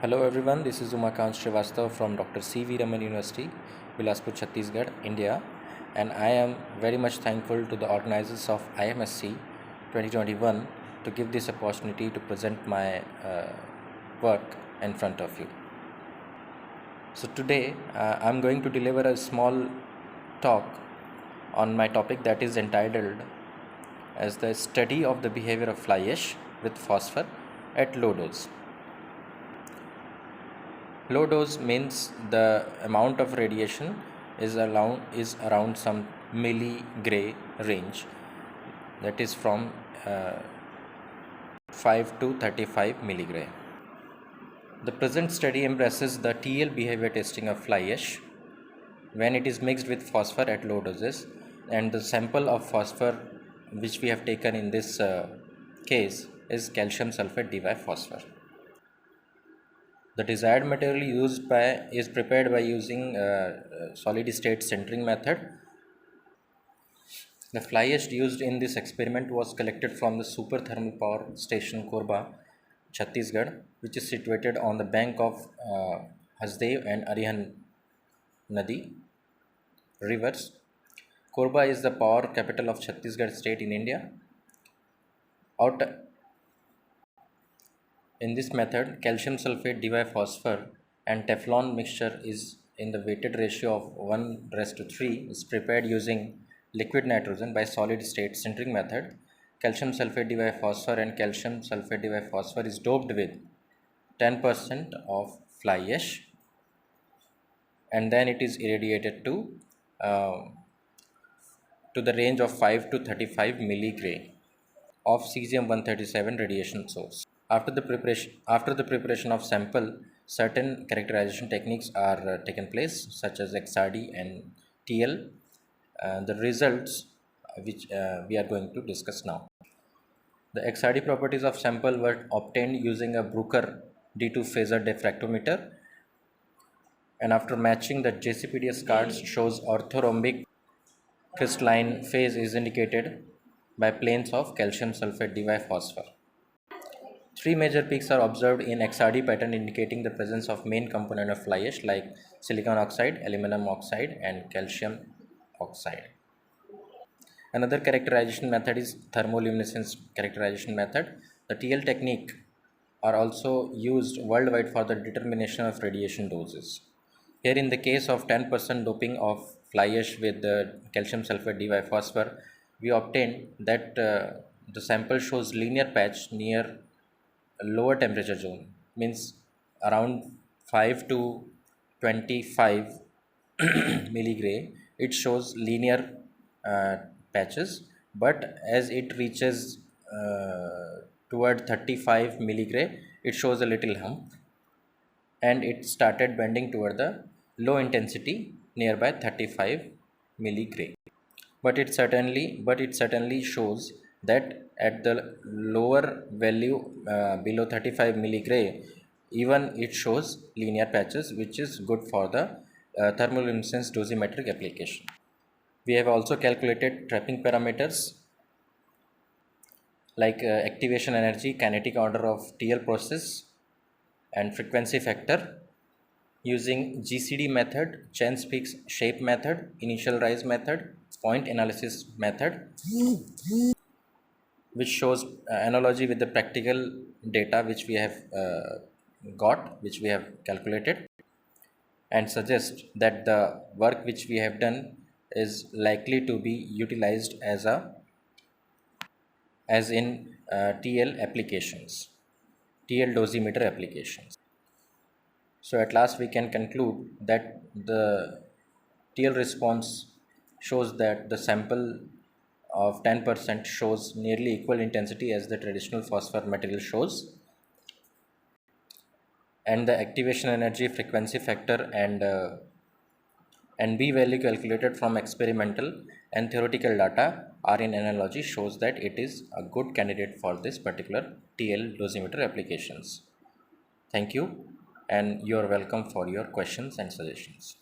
Hello everyone, this is Umakant Srivastava from Dr. C.V. Raman University, Bilaspur, Chhattisgarh, India, and I am very much thankful to the organizers of IMSC 2021 to give this opportunity to present my work in front of you. So today I'm going to deliver a small talk on my topic that is entitled as the study of the behavior of fly ash with phosphor at low dose. Low dose means the amount of radiation is around some milligray range, that is from 5 to 35 milligray. The present study embraces the TL behavior testing of fly ash when it is mixed with phosphor at low doses, and the sample of phosphor which we have taken in this case is calcium sulfate diphosphor. The desired material is prepared by using solid state sintering method. The fly ash used in this experiment was collected from the super thermal power station Korba, Chhattisgarh, which is situated on the bank of Hasdev and Arihan Nadi rivers. Korba is the power capital of Chhattisgarh state in India. In this method, calcium sulfate diphosphor and Teflon mixture is in the weighted ratio of 1:3 is prepared using liquid nitrogen by solid state sintering method. Calcium sulfate diphosphor and calcium sulfate diphosphor is doped with 10% of fly ash, and then it is irradiated uh, to the range of 5 to 35 milligray of cesium-137 radiation source. After the preparation of sample, certain characterization techniques are taken place, such as XRD and TL. The results which we are going to discuss now. The XRD properties of sample were obtained using a Bruker D2 phasor diffractometer, and after matching the JCPDS cards shows orthorhombic crystalline phase is indicated by planes of calcium sulfate diphosphor. Three major peaks are observed in XRD pattern indicating the presence of main component of fly ash like silicon oxide, aluminum oxide and calcium oxide. Another characterization method is thermoluminescence characterization method. The TL technique are also used worldwide for the determination of radiation doses. Here in the case of 10% doping of fly ash with the calcium sulfate diphosphor, we obtained that the sample shows linear patch near a lower temperature zone, means around 5 to 25 milligray. It shows linear uh, patches, but as it reaches toward 35 milligray, it shows a little hump, and it started bending toward the low intensity nearby 35 milligray. But it certainly shows that at the lower value below 35 milligray, even it shows linear patches, which is good for the thermoluminescence dosimetric application. We have also calculated trapping parameters like activation energy, kinetic order of TL process, and frequency factor using GCD method, Chern-Spieg's shape method, initial rise method, point analysis method, which shows analogy with the practical data which we have which we have calculated, and suggest that the work which we have done is likely to be utilized as in TL applications, TL dosimeter applications. So at last we can conclude that the TL response shows that the sample of 10% shows nearly equal intensity as the traditional phosphor material shows, and the activation energy, frequency factor and B value calculated from experimental and theoretical data are in analogy shows that it is a good candidate for this particular TL dosimeter applications. Thank you, and you are welcome for your questions and suggestions.